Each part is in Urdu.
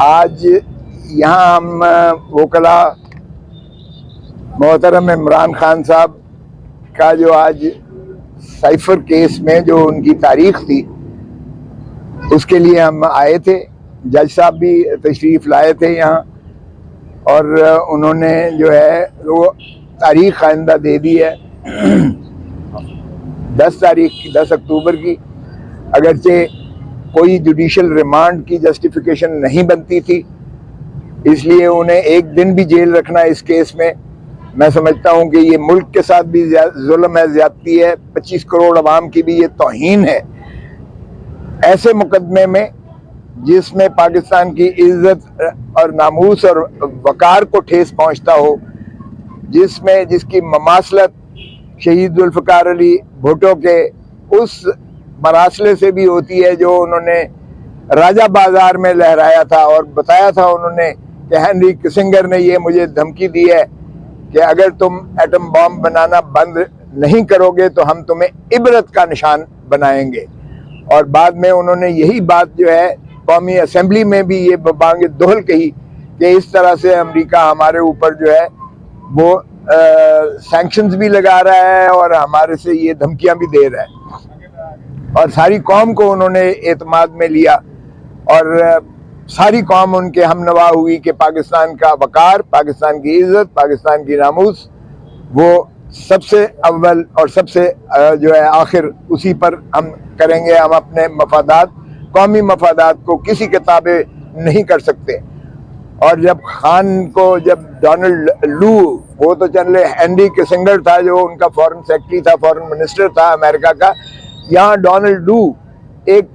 آج یہاں ہم وکلا محترم عمران خان صاحب کا جو آج سائفر کیس میں جو ان کی تاریخ تھی اس کے لیے ہم آئے تھے. جج صاحب بھی تشریف لائے تھے یہاں اور انہوں نے جو ہے وہ تاریخ آئندہ دے دی ہے 10 اکتوبر کی. اگرچہ کوئی جوڈیشل ریمانڈ کی جسٹیفیکیشن نہیں بنتی تھی، اس لیے انہیں ایک دن بھی جیل رکھنا اس کیس میں سمجھتا ہوں کہ یہ ملک کے ساتھ بھی ظلم ہے، زیادتی ہے، 25 کروڑ عوام کی بھی یہ توہین ہے. ایسے مقدمے میں جس میں پاکستان کی عزت اور ناموس اور وقار کو ٹھیس پہنچتا ہو، جس کی مماثلت شہید ذوالفقار علی بھٹو کے اس مراسلے سے بھی ہوتی ہے جو انہوں نے راجہ بازار میں لہرایا تھا اور بتایا تھا انہوں نے کہ ہنری کسنگر نے یہ مجھے دھمکی دی ہے کہ اگر تم ایٹم بام بنانا بند نہیں کرو گے تو ہم تمہیں عبرت کا نشان بنائیں گے. اور بعد میں انہوں نے یہی بات جو ہے قومی اسمبلی میں بھی یہ بانگ دہل کہی کہ اس طرح سے امریکہ ہمارے اوپر جو ہے وہ سینکشنز بھی لگا رہا ہے اور ہمارے سے یہ دھمکیاں بھی دے رہا ہے. اور ساری قوم کو انہوں نے اعتماد میں لیا اور ساری قوم ان کے ہم نوا ہوئی کہ پاکستان کا وقار، پاکستان کی عزت، پاکستان کی ناموس وہ سب سے اول اور سب سے جو ہے آخر اسی پر ہم کریں گے. ہم اپنے مفادات، قومی مفادات کو کسی کے تابع نہیں کر سکتے. اور جب ڈونلڈ لو، وہ تو چلے ہنری کسنگر تھا جو ان کا فورن سیکرٹری تھا، فورن منسٹر تھا امریکہ کا، یہاں ڈونلڈ لو ایک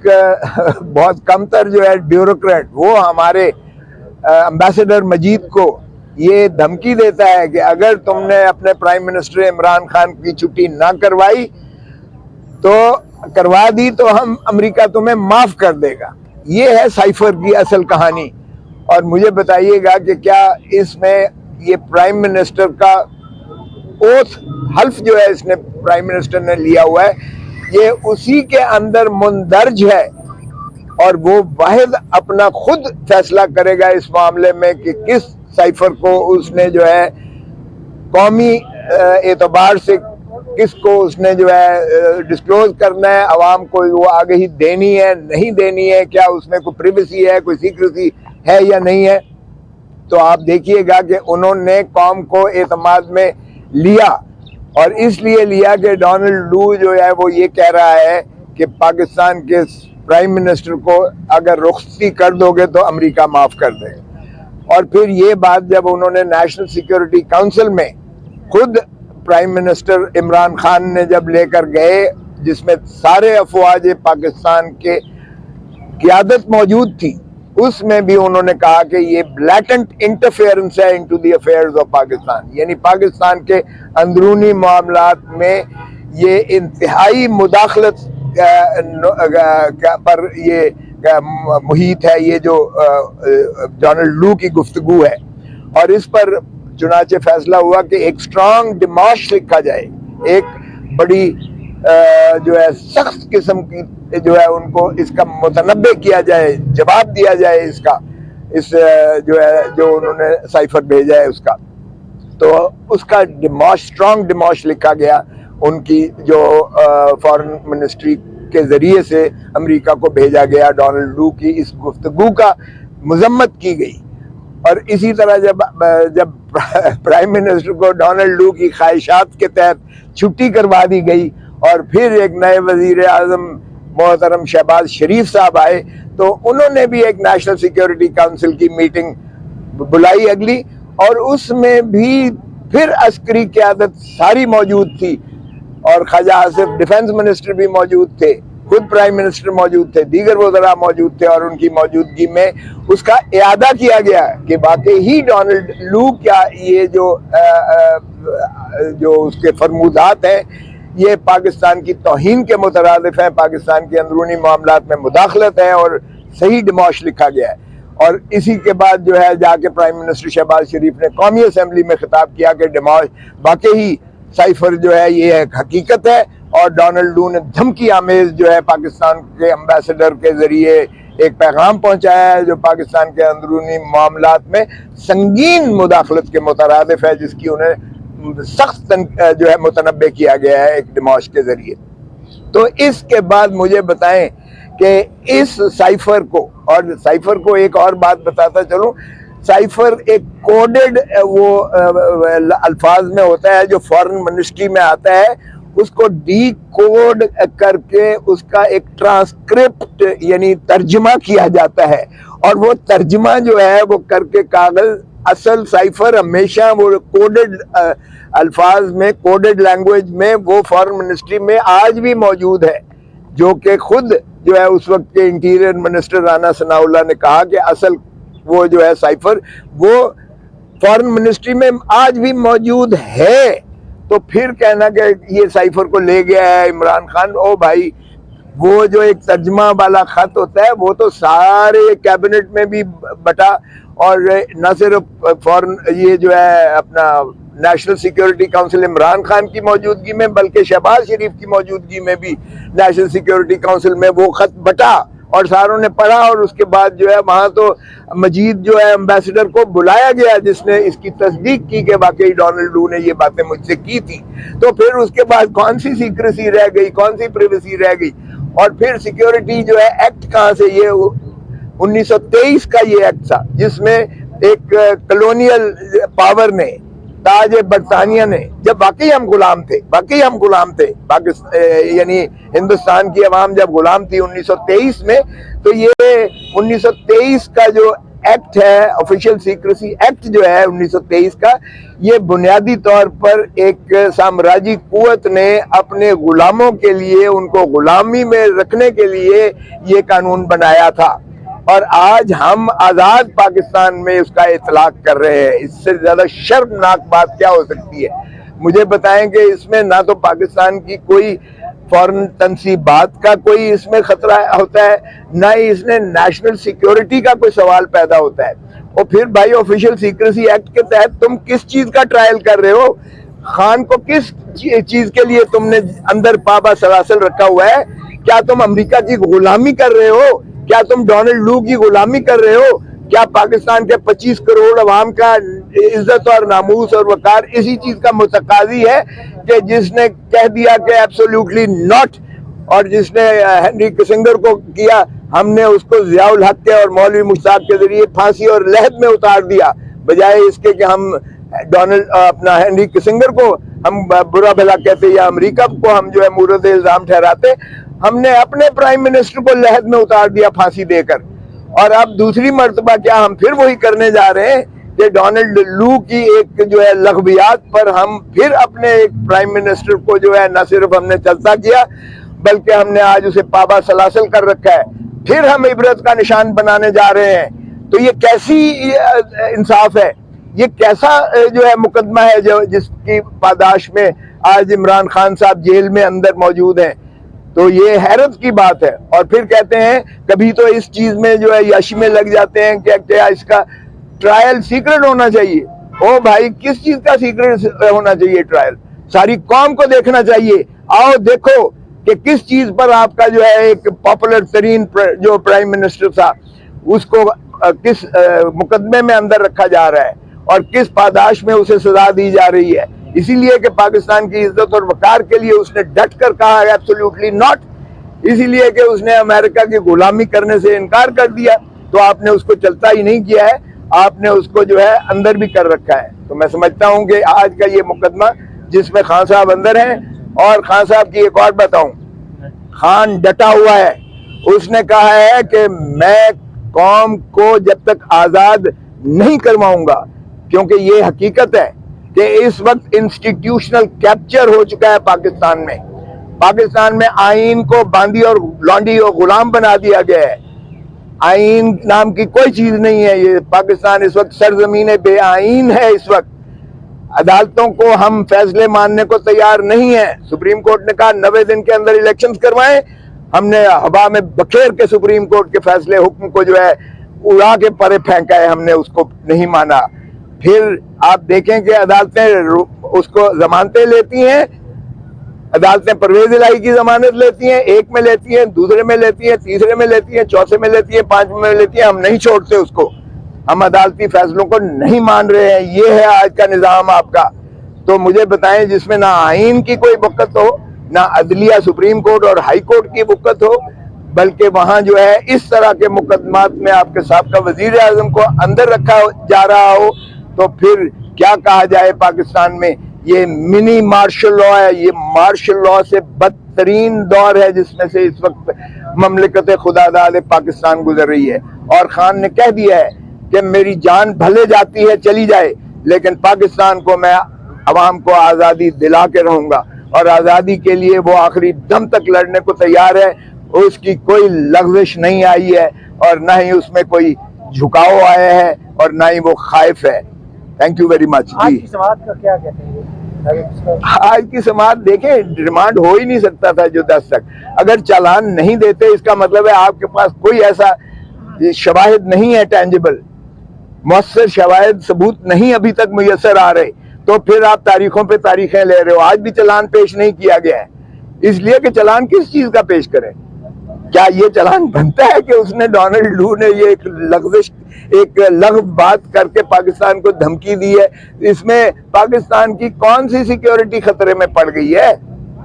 بہت کم تر جو ہے بیوروکریٹ، وہ ہمارے امبیسڈر مجید کو یہ دھمکی دیتا ہے کہ اگر تم نے اپنے پرائم منسٹر عمران خان کی چھٹی نہ کروا دی تو ہم امریکہ تمہیں معاف کر دے گا. یہ ہے سائفر کی اصل کہانی. اور مجھے بتائیے گا کہ کیا اس میں یہ پرائم منسٹر کا اوتھ حلف جو ہے اس نے پرائم منسٹر نے لیا ہوا ہے، یہ اسی کے اندر مندرج ہے اور وہ واحد اپنا خود فیصلہ کرے گا اس معاملے میں کہ کس سائفر کو اس نے جو ہے قومی اعتبار سے کس کو اس نے جو ہے ڈسکلوز کرنا ہے، عوام کو وہ آگہی دینی ہے نہیں دینی ہے، کیا اس میں کوئی پریویسی ہے، کوئی سیکریسی ہے یا نہیں ہے. تو آپ دیکھیے گا کہ انہوں نے قوم کو اعتماد میں لیا اور اس لیے لیا کہ ڈونلڈ لو جو ہے وہ یہ کہہ رہا ہے کہ پاکستان کے پرائم منسٹر کو اگر رخصتی کر دو گے تو امریکہ معاف کر دے گا. اور پھر یہ بات جب انہوں نے نیشنل سیکیورٹی کونسل میں خود پرائم منسٹر عمران خان نے جب لے کر گئے، جس میں سارے افواج پاکستان کے قیادت موجود تھی، اس میں بھی انہوں نے کہا کہ یہ بلیٹنٹ انٹرفیئرنس ہے into the affairs of Pakistan, یعنی پاکستان کے اندرونی معاملات میں یہ انتہائی مداخلت پر یہ محیط ہے، یہ جو ڈونلڈ لو کی گفتگو ہے. اور اس پر چنانچہ فیصلہ ہوا کہ ایک سٹرانگ ڈیمارش لکھا جائے، ایک بڑی جو ہے سخت قسم کی جو ہے ان کو اس کا متنبع کیا جائے، جواب دیا جائے اس کا، اس جو ہے جو انہوں نے سائفر بھیجا ہے اس کا. تو اس کا سٹرانگ ڈیمارش لکھا گیا، ان کی جو فارن منسٹری کے ذریعے سے امریکہ کو بھیجا گیا. ڈونلڈ لو کی اس گفتگو کا مذمت کی گئی. اور اسی طرح جب پرائم منسٹر کو ڈونلڈ لو کی خواہشات کے تحت چھٹی کروا دی گئی اور پھر ایک نئے وزیر اعظم محترم شہباز شریف صاحب آئے تو انہوں نے بھی ایک نیشنل سیکیورٹی کونسل کی میٹنگ بلائی اگلی، اور اس میں بھی پھر عسکری قیادت ساری موجود تھی اور خواجہ آصف ڈیفنس منسٹر بھی موجود تھے، خود پرائم منسٹر موجود تھے، دیگر وزراء موجود تھے، اور ان کی موجودگی میں اس کا اعادہ کیا گیا کہ واقعی ہی ڈونلڈ لو کیا یہ جو اس کے فرمودات ہیں یہ پاکستان کی توہین کے مترادف ہیں، پاکستان کے اندرونی معاملات میں مداخلت ہے، اور صحیح ڈیمارش لکھا گیا ہے. اور اسی کے بعد جو ہے جا کے پرائم منسٹر شہباز شریف نے قومی اسمبلی میں خطاب کیا کہ ڈیمارش واقعی سائفر جو ہے یہ ایک حقیقت ہے، اور ڈونلڈ لو نے دھمکی آمیز جو ہے پاکستان کے امبیسڈر کے ذریعے ایک پیغام پہنچایا ہے جو پاکستان کے اندرونی معاملات میں سنگین مداخلت کے مترادف ہے، جس کی انہیں سخت جو ہے متنبع کیا گیا ہے ایک ڈیموش کے ذریعے۔ تو اس کے بعد مجھے بتائیں کہ اس سائفر کو، اور سائفر کو ایک اور بات بتاتا چلوں، سائفر ایک کوڈڈ وہ الفاظ میں ہوتا ہے جو فارن منسٹری میں آتا ہے، اس کو ڈی کوڈ کر کے اس کا ایک ٹرانسکرپٹ یعنی ترجمہ کیا جاتا ہے، اور وہ ترجمہ جو ہے وہ کر کے کاغذ، اصل سائفر ہمیشہ وہ کوڈڈ الفاظ میں، کوڈڈ لینگویج میں وہ فارن منسٹری میں آج بھی موجود ہے، جو کہ خود جو ہے اس وقت کے انٹیریئر منسٹر رانا ثناء اللہ نے کہا کہ اصل وہ جو ہے سائفر وہ فارن منسٹری میں آج بھی موجود ہے۔ تو پھر کہنا کہ یہ سائفر کو لے گیا ہے عمران خان، او بھائی وہ جو ایک ترجمہ والا خط ہوتا ہے وہ تو سارے کیبنٹ میں بھی بٹا، اور نہ صرف فارن یہ جو ہے اپنا national security council Imran Khan کی موجودگی میں، بلکہ شہباز شریف کی موجودگی میں بھی نیشنل سیکیورٹی کونسل میں وہ خط بٹا اور ساروں نے پڑھا، اور اس کے بعد جو ہے وہاں تو مجید جو ہے امبیسڈر کو بلایا گیا جس نے اس کی تصدیق کی کہ واقعی ڈونلڈ لو نے یہ باتیں مجھ سے کی تھی۔ تو پھر اس کے بعد کون سی سیکریسی رہ گئی، کون سی پریویسی رہ گئی؟ اور پھر سیکیورٹی جو ہے ایکٹ کہاں سے؟ یہ 1923 کا یہ ایکٹ تھا جس میں ایک کلونیل پاور نے، تاج برطانیہ نے، جب واقعی ہم غلام تھے یعنی ہندوستان کی عوام جب غلام تھی 1923 میں، تو یہ 1923 کا جو ایکٹ ہے، آفیشیل سیکریسی ایکٹ جو ہے 1923 کا، یہ بنیادی طور پر ایک سامراجی قوت نے اپنے غلاموں کے لیے، ان کو غلامی میں رکھنے کے لیے یہ قانون بنایا تھا، اور آج ہم آزاد پاکستان میں اس کا اطلاق کر رہے ہیں۔ اس سے زیادہ شرمناک بات کیا ہو سکتی ہے؟ مجھے بتائیں کہ اس میں نہ تو پاکستان کی کوئی فورن تنصیبات کا کوئی اس میں خطرہ ہوتا ہے، نہ ہی اس میں نیشنل سیکیورٹی کا کوئی سوال پیدا ہوتا ہے۔ اور پھر بھائی آفیشیل سیکریسی ایکٹ کے تحت تم کس چیز کا ٹرائل کر رہے ہو؟ خان کو کس چیز کے لیے تم نے اندر پابا سلاسل رکھا ہوا ہے؟ کیا تم امریکہ کی غلامی کر رہے ہو؟ کیا تم ڈونلڈ لو کی غلامی کر رہے ہو؟ کیا پاکستان کے 25 کروڑ عوام کا عزت اور ناموس اور وقار اسی چیز کا متقاضی ہے کہ جس نے کہہ دیا کہ ایبسولوٹلی ناٹ، اور جس نے ہنری کسنگر کو کیا، ہم نے اس کو ضیاء الحق کے اور مولوی مشتاق کے ذریعے پھانسی اور لحد میں اتار دیا، بجائے اس کے کہ ہم اپنا ہنری کسنگر کو ہم برا بھلا کہتے یا امریکہ کو ہم جو ہے مورد الزام ٹھہراتے، ہم نے اپنے پرائم منسٹر کو لحد میں اتار دیا پھانسی دے کر۔ اور اب دوسری مرتبہ کیا ہم پھر وہی کرنے جا رہے ہیں کہ ڈونلڈ لو کی ایک جو ہے لغویات پر ہم پھر اپنے ایک پرائم منسٹر کو جو ہے نہ صرف ہم نے چلتا کیا بلکہ ہم نے آج اسے پابا سلاسل کر رکھا ہے، پھر ہم عبرت کا نشان بنانے جا رہے ہیں۔ تو یہ کیسی انصاف ہے؟ یہ کیسا جو ہے مقدمہ ہے جس کی پاداش میں آج عمران خان صاحب جیل میں اندر موجود ہیں؟ تو یہ حیرت کی بات ہے۔ اور پھر کہتے ہیں کبھی تو اس چیز میں جو ہے یش میں لگ جاتے ہیں کہ کیا اس کا ٹرائل سیکرٹ ہونا چاہیے۔ او بھائی کس چیز کا سیکرٹ ہونا چاہیے ٹرائل؟ ساری قوم کو دیکھنا چاہیے۔ آؤ دیکھو کہ کس چیز پر آپ کا جو ہے ایک پاپولر ترین جو پرائم منسٹر تھا اس کو کس مقدمے میں اندر رکھا جا رہا ہے اور کس پاداش میں اسے سزا دی جا رہی ہے، اسی لیے کہ پاکستان کی عزت اور وقار کے لیے اس نے ڈٹ کر کہا ہے ایبسولوٹلی ناٹ، اسی لیے کہ اس نے امریکہ کی غلامی کرنے سے انکار کر دیا، تو آپ نے اس کو چلتا ہی نہیں کیا ہے، آپ نے اس کو جو ہے اندر بھی کر رکھا ہے۔ تو میں سمجھتا ہوں کہ آج کا یہ مقدمہ جس میں خان صاحب اندر ہیں، اور خان صاحب کی ایک اور بتاؤں، خان ڈٹا ہوا ہے، اس نے کہا ہے کہ میں قوم کو جب تک آزاد نہیں کرواؤں گا، کیونکہ یہ حقیقت ہے کہ اس وقت انسٹیٹیوشنل کیپچر ہو چکا ہے پاکستان میں آئین کو باندی اور لانڈی اور غلام بنا دیا گیا ہے۔ آئین نام کی کوئی چیز نہیں ہے، یہ پاکستان اس وقت سرزمین بے آئین ہے۔ اس وقت عدالتوں کو ہم فیصلے ماننے کو تیار نہیں ہیں۔ سپریم کورٹ نے کہا 90 دن کے اندر الیکشنز کروائیں، ہم نے ہوا میں بکھیر کے سپریم کورٹ کے فیصلے حکم کو جو ہے اڑا کے پرے پھینکا ہے، ہم نے اس کو نہیں مانا۔ پھر آپ دیکھیں کہ عدالتیں اس کو ضمانتیں لیتی ہیں عدالتیں پرویز الہی کی ضمانت لیتی ہیں، ایک میں لیتی ہیں، دوسرے میں لیتی ہیں، تیسرے میں لیتی ہیں، چوتھے میں لیتی ہیں، پانچویں میں لیتی ہیں. ہم نہیں چھوڑتے اس کو، ہم عدالتی فیصلوں کو نہیں مان رہے ہیں. یہ ہے آج کا نظام آپ کا. تو مجھے بتائیں جس میں نہ آئین کی کوئی وقت ہو، نہ عدلیہ سپریم کورٹ اور ہائی کورٹ کی وقت ہو، بلکہ وہاں جو ہے اس طرح کے مقدمات میں آپ کے سابقہ وزیر اعظم کو اندر رکھا جا رہا ہو، تو پھر کیا کہا جائے. پاکستان میں یہ منی مارشل لا ہے، یہ مارشل لا سے بدترین دور ہے جس میں سے اس وقت مملکت خدا داد پاکستان گزر رہی ہے. اور خان نے کہہ دیا ہے کہ میری جان بھلے جاتی ہے چلی جائے، لیکن پاکستان کو میں عوام کو آزادی دلا کے رہوں گا، اور آزادی کے لیے وہ آخری دم تک لڑنے کو تیار ہے. اس کی کوئی لغزش نہیں آئی ہے، اور نہ ہی اس میں کوئی جھکاؤ آیا ہے، اور نہ ہی وہ خائف ہے. Thank you very much. آج کی سماعت کا کیا کہتے ہیں؟ آج کی سماعت دیکھیں، ریمانڈ ہو ہی نہیں سکتا تھا جو 10 تک. اگر چالان نہیں دیتے اس کا مطلب ہے آپ کے پاس کوئی ایسا شواہد نہیں ہے، ٹینجبل مؤثر شواہد ثبوت نہیں ابھی تک میسر آ رہے، تو پھر آپ تاریخوں پہ تاریخیں لے رہے ہو. آج بھی چالان پیش نہیں کیا گیا ہے، اس لیے کہ چالان کس چیز کا پیش کریں. کیا یہ چالان بنتا ہے کہ اس نے ڈونلڈ لو نے یہ ایک لغو بات کر کے پاکستان کو دھمکی دی ہے؟ اس میں پاکستان کی کون سی سیکیورٹی خطرے میں پڑ گئی ہے؟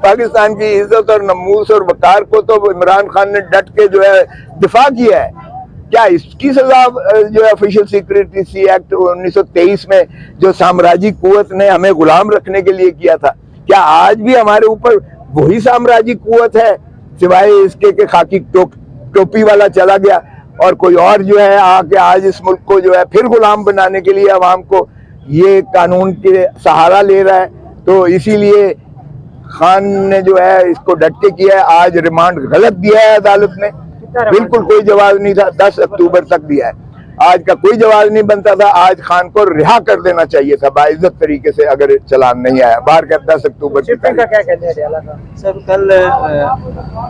پاکستان کی عزت اور نموس اور وقار کو تو عمران خان نے ڈٹ کے جو ہے دفاع کیا ہے. کیا اس کی سزا جو ہے آفیشل سیکریٹسی ایکٹ 1923 میں جو سامراجی قوت نے ہمیں غلام رکھنے کے لیے کیا تھا، کیا آج بھی ہمارے اوپر وہی سامراجی قوت ہے، سوائے اس کے کہ خاکی ٹوپی والا چلا گیا اور کوئی اور جو ہے آ کے آج اس ملک کو جو ہے پھر غلام بنانے کے لیے عوام کو یہ قانون کے سہارا لے رہا ہے. تو اسی لیے خان نے جو ہے اس کو ڈٹ کے کیا ہے. آج ریمانڈ غلط دیا ہے عدالت نے، بالکل کوئی جواز نہیں تھا. 10 اکتوبر تک دیا ہے، آج کا کوئی جواز نہیں بنتا تھا. آج خان کو رہا کر دینا چاہیے تھا باعزت طریقے سے اگر چلان نہیں آیا. باہر کا 10 اکتوبر کی کا کیا کہتے ہیں اڈیالہ کا؟ سر کل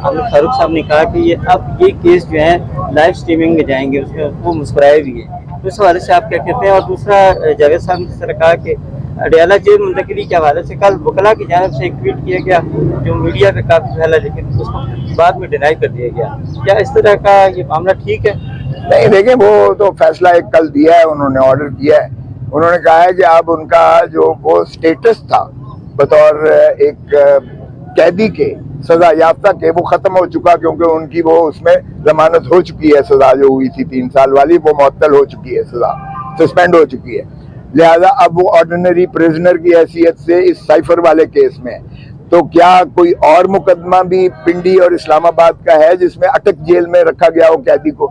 فاروق صاحب نے کہا کہ اب یہ کیس جو ہے لائیو سٹریمنگ میں جائیں گے، اس میں وہ مسکرائے بھی ہیں. اس حوالے سے آپ کیا کہتے ہیں؟ اور دوسرا جاوید صاحب نے جس طرح کہا کہ اڈیالہ جیل منتقلی کے حوالے سے کل وکلا کی جانب سے ایک ٹویٹ کیا گیا جو میڈیا پہ کافی پھیلا، لیکن اس کو بعد میں ڈینائی کر دیا گیا. کیا اس طرح کا یہ معاملہ ٹھیک ہے؟ نہیں دیکھیں، وہ تو فیصلہ ایک کل دیا ہے، انہوں نے آرڈر کیا ہے. انہوں نے کہا ہے کہ اب ان کا جو وہ سٹیٹس تھا بطور ایک قیدی کے سزا یافتہ کے وہ ختم ہو چکا، کیونکہ ان کی وہ اس میں ضمانت ہو چکی ہے. سزا جو ہوئی تھی 3 سال والی وہ معطل ہو چکی ہے، سزا سسپینڈ ہو چکی ہے. لہذا اب وہ آرڈینری پریزنر کی حیثیت سے اس سائفر والے کیس میں. تو کیا کوئی اور مقدمہ بھی پنڈی اور اسلام آباد کا ہے جس میں اٹک جیل میں رکھا گیا ہو قیدی کو؟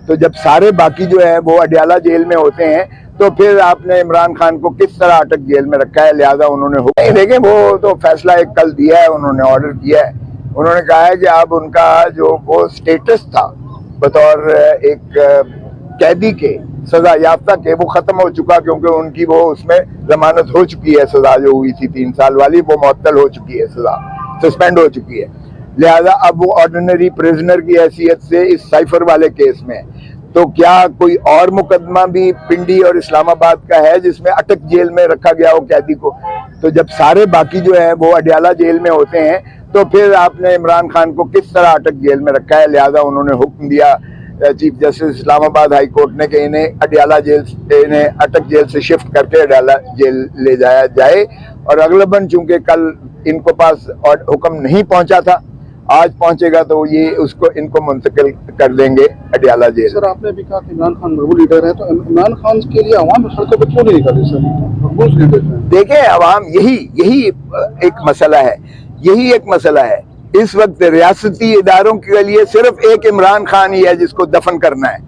تو جب سارے باقی جو ہے وہ اڈیالہ جیل میں ہوتے ہیں تو پھر آپ نے عمران خان کو کس طرح اٹک جیل میں رکھا ہے؟ لہذا انہوں نے نہیں دیکھیں، وہ تو فیصلہ ایک کل دیا ہے، انہوں نے آرڈر کیا ہے. انہوں نے کہا ہے کہ اب ان کا جو وہ سٹیٹس تھا بطور ایک قیدی کے سزا یافتہ کے وہ ختم ہو چکا، کیونکہ ان کی وہ اس میں ضمانت ہو چکی ہے. سزا جو ہوئی تھی 3 سال والی وہ معطل ہو چکی ہے، سزا سسپینڈ ہو چکی ہے. لہذا اب وہ آرڈینری پریزنر کی حیثیت سے اس سائفر والے کیس میں. تو کیا کوئی اور مقدمہ بھی پنڈی اور اسلام آباد کا ہے جس میں اٹک جیل میں رکھا گیا ہو قیدی کو؟ تو جب سارے باقی جو ہے وہ اڈیالہ جیل میں ہوتے ہیں تو پھر آپ نے عمران خان کو کس طرح اٹک جیل میں رکھا ہے؟ لہذا انہوں نے حکم دیا چیف جسٹس اسلام آباد ہائی کورٹ نے کہ انہیں اٹک جیل سے شفٹ کر کے اڈیالہ جیل لے جایا جائے. اور اغلباً چونکہ کل ان کو پاس حکم نہیں پہنچا تھا، آج پہنچے گا تو یہ اس کو ان کو منتقل کر دیں گے اڈیالہ جیل. سر آپ نے بھی کہا کہ عمران خان مقبول لیڈر ہے، تو عمران خان کے لیے عوام سڑکوں پہ کیوں نہیں نکالے سر؟ مقبول لیڈر ہیں. دیکھیں عوام یہی ایک مسئلہ ہے، یہی ایک مسئلہ ہے. اس وقت ریاستی اداروں کے لیے صرف ایک عمران خان ہی ہے جس کو دفن کرنا ہے.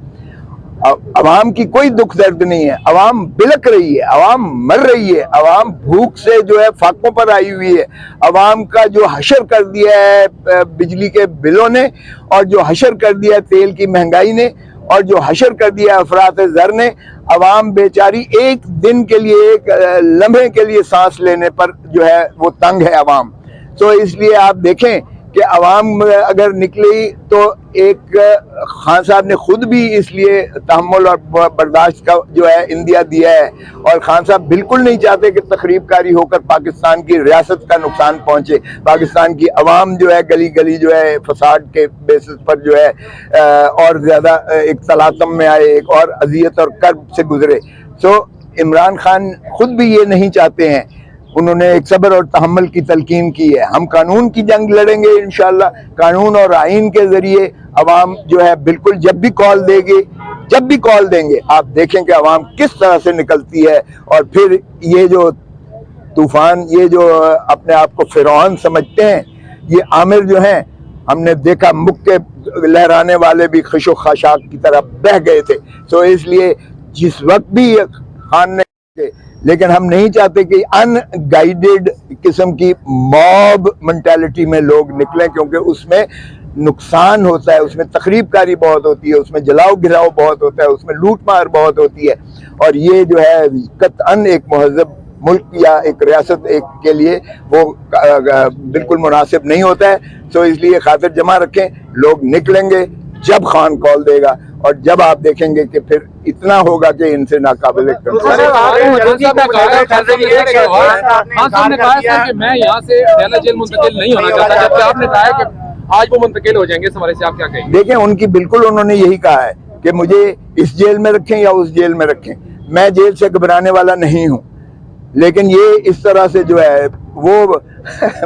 عوام کی کوئی دکھ درد نہیں ہے، عوام بلک رہی ہے، عوام مر رہی ہے، عوام بھوک سے جو ہے فاقوں پر آئی ہوئی ہے. عوام کا جو حشر کر دیا ہے بجلی کے بلوں نے، اور جو حشر کر دیا ہے تیل کی مہنگائی نے، اور جو حشر کر دیا ہے افراط زر نے، عوام بیچاری ایک دن کے لیے، ایک لمحے کے لیے سانس لینے پر جو ہے وہ تنگ ہے عوام. تو اس لیے آپ دیکھیں کہ عوام اگر نکلی تو ایک خان صاحب نے خود بھی اس لیے تحمل اور برداشت کا جو ہے اندیا دیا ہے، اور خان صاحب بالکل نہیں چاہتے کہ تخریب کاری ہو کر پاکستان کی ریاست کا نقصان پہنچے، پاکستان کی عوام جو ہے گلی گلی جو ہے فساد کے بیسس پر جو ہے اور زیادہ ایک تلاطم میں آئے، ایک اور اذیت اور کرب سے گزرے۔ سو عمران خان خود بھی یہ نہیں چاہتے ہیں، انہوں نے ایک صبر اور تحمل کی تلقین کی ہے۔ ہم قانون کی جنگ لڑیں گے انشاءاللہ، قانون اور آئین کے ذریعے عوام جو ہے بالکل جب بھی کال دے گی، جب بھی کال دیں گے آپ دیکھیں کہ عوام کس طرح سے نکلتی ہے، اور پھر یہ جو طوفان، یہ جو اپنے آپ کو فرعون سمجھتے ہیں، یہ عامر جو ہیں، ہم نے دیکھا مکے لہرانے والے بھی خش و خاشاک کی طرح بہہ گئے تھے۔ سو اس لیے جس وقت بھی خان نے، لیکن ہم نہیں چاہتے کہ ان گائیڈڈ قسم کی موب منٹیلٹی میں لوگ نکلیں، کیونکہ اس میں نقصان ہوتا ہے، اس میں تخریب کاری بہت ہوتی ہے، اس میں جلاؤ گراؤ بہت ہوتا ہے، اس میں لوٹ مار بہت ہوتی ہے، اور یہ جو ہے قطعاً ایک مہذب ملک یا ایک ریاست ایک کے لیے وہ بالکل مناسب نہیں ہوتا ہے۔ سو اس لیے خاطر جمع رکھیں، لوگ نکلیں گے جب خان کال دے گا، اور جب آپ دیکھیں گے کہ پھر اتنا ہوگا کہ ان سے ناقابل خان صاحب نے کہا کہ میں یہاں سے ڈیلا جیل منتقل نہیں ہونا چاہتا، جبکہ آپ نے کہا ہے کہ آج وہ منتقل ہو جائیں گے، اس حوالے سے آپ کیا کہیں گے؟ دیکھیں ان کی بالکل انہوں نے یہی کہا ہے کہ مجھے اس جیل میں رکھیں یا اس جیل میں رکھیں، میں جیل سے گھبرانے والا نہیں ہوں، لیکن یہ اس طرح سے جو ہے وہ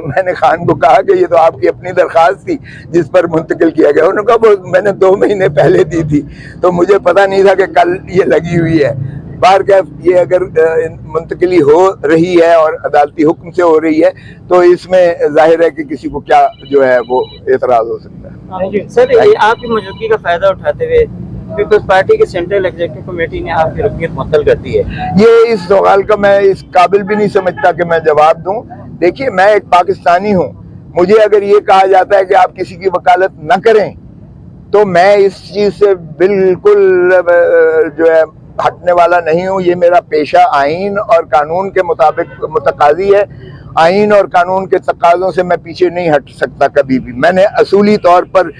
میں نے خان کو کہا کہ یہ تو آپ کی اپنی درخواست تھی جس پر منتقل کیا گیا، انہوں نے کہا وہ میں نے 2 مہینے پہلے دی تھی، تو مجھے پتہ نہیں تھا کہ کل یہ لگی ہوئی ہے۔ بہرکیف یہ اگر منتقلی ہو رہی ہے اور عدالتی حکم سے ہو رہی ہے تو اس میں ظاہر ہے کہ کسی کو کیا جو ہے وہ اعتراض ہو سکتا ہے۔ سر آپ کی موجودگی کا فائدہ اٹھاتے ہوئے پیپلز پارٹی کی سینٹرل ایگزیکٹو کمیٹی نے آپ کی رکنیت معطل کر دی ہے، یہ اس سوال کا میں اس قابل بھی نہیں سمجھتا کہ میں جواب دوں۔ دیکھیے میں ایک پاکستانی ہوں، مجھے اگر یہ کہا جاتا ہے کہ آپ کسی کی وکالت نہ کریں تو میں اس چیز سے بالکل جو ہے ہٹنے والا نہیں ہوں۔ یہ میرا پیشہ آئین اور قانون کے مطابق متقاضی ہے، آئین اور قانون کے تقاضوں سے میں پیچھے نہیں ہٹ سکتا کبھی بھی۔ میں نے اصولی طور پر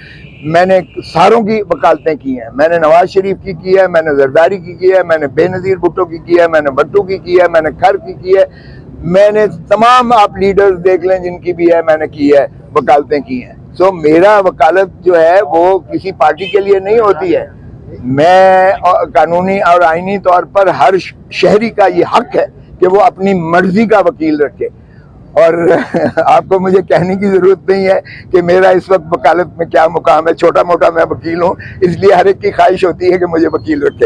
میں نے ساروں کی وکالتیں کی ہیں، میں نے نواز شریف کی ہے، میں نے زرداری کی ہے، میں نے بے نظیر بھٹو کی ہے، میں نے بھٹو کی ہے، میں نے کھر کی ہے، میں نے تمام آپ لیڈرز دیکھ لیں جن کی بھی ہے میں نے کی ہے، وکالتیں کی ہیں۔ سو میرا وکالت جو ہے وہ کسی پارٹی کے لیے نہیں ہوتی ہے، میں قانونی اور آئینی طور پر ہر شہری کا یہ حق ہے کہ وہ اپنی مرضی کا وکیل رکھے، اور آپ کو مجھے کہنے کی ضرورت نہیں ہے کہ میرا اس وقت وکالت میں کیا مقام ہے، چھوٹا موٹا میں وکیل ہوں، اس لیے ہر ایک کی خواہش ہوتی ہے کہ مجھے وکیل رکھے۔